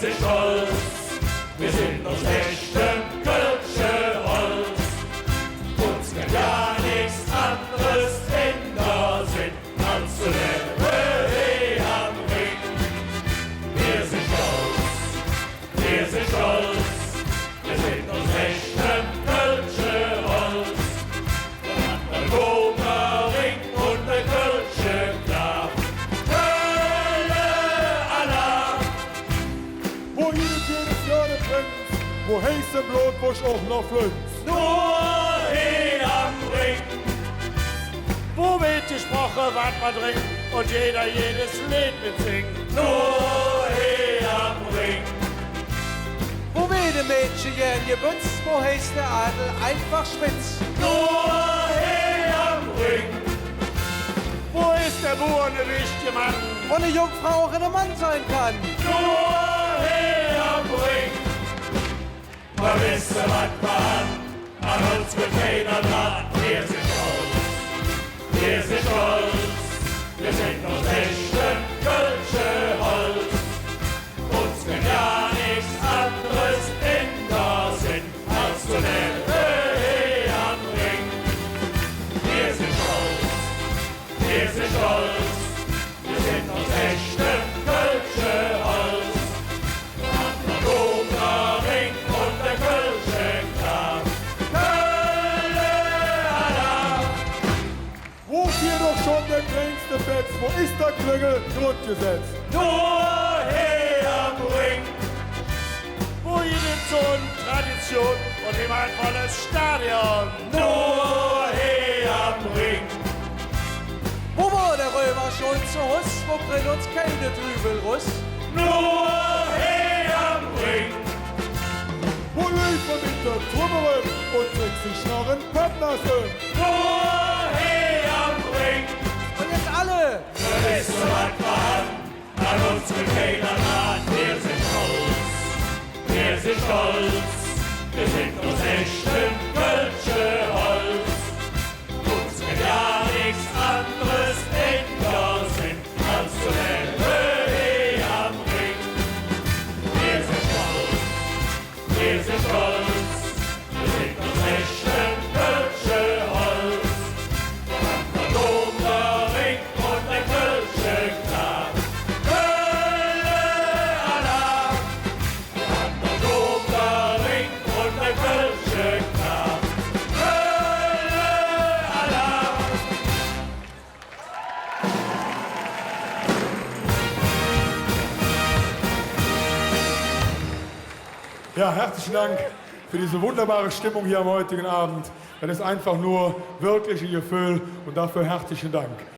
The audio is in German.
sind stolz, wir sind aus echtem Kölsche Holz. Uns kann ja nichts anderes in der Sinn, als zu der Höhe am Ring. Wir sind stolz, wir sind stolz, wir sind aus echtem Kölsche Holz. Der Domer Ring und der Kölsche Graf. Kölle Allah! Wo jedes Jahr der Prinz, wo heiße Blutbusch auch noch flünzt. Nur hier am Ring. Wo wird gesprochen, was man trinkt und jeder jedes Lied mitsingt. Nur hier am Ring. Wo will der Mädchen gern gebützt, wo heißt der Adel einfach spitz. Nur hier am Ring. Wo ist der Bauer, ne wichtige Mann? Wo eine Jungfrau auch ein Mann sein kann. Nur hier am Ring. Wir wissen, was wir an uns wird keiner dran. Wir sind stolz, wir sind stolz, wir sind aus echtem Kölsche Holz. Uns kann ja nichts anderes in der Sinn, als zu der Höhe am Ring. Wir sind stolz, wir sind stolz, wir sind aus echtem Kölsche Holz. Der Domer Ring und der Kölsche Graf. Kölle Allah! Wo hier doch schon der kleinste Fetz, wo ist der Klüngel grundgesetzt? Nur hier am Ring. Wo jede Zone Tradition und immer ein volles Stadion. Nur hier am Ring. Wo war der Römer schon zu Huss, wo bringt uns keine Trübelruss. Nur hier am Ring. Wo Löwe mit der Turbe und trinkt sich noch ein Partnersen. Nur hier am Ring. Und jetzt alle! Wir wissen, was wir haben. An uns will keiner ran. Wir sind stolz. Wir sind stolz. Wir sind aus echtem Kölsche Holz. Uns kann ja nichts anderes in der Sinn, als zu der Höhe am Ring. Wir sind stolz. Wir sind stolz. Wir sind aus echtem Kölsche Holz. Der Domer Ring und der Kölsche Graf. Kölle Allah! Der Domer Ring und der Kölsche Graf. Kölle Allah! Ja, herzlichen Dank für diese wunderbare Stimmung hier am heutigen Abend. Das ist einfach nur wirkliche Gefühl und dafür herzlichen Dank.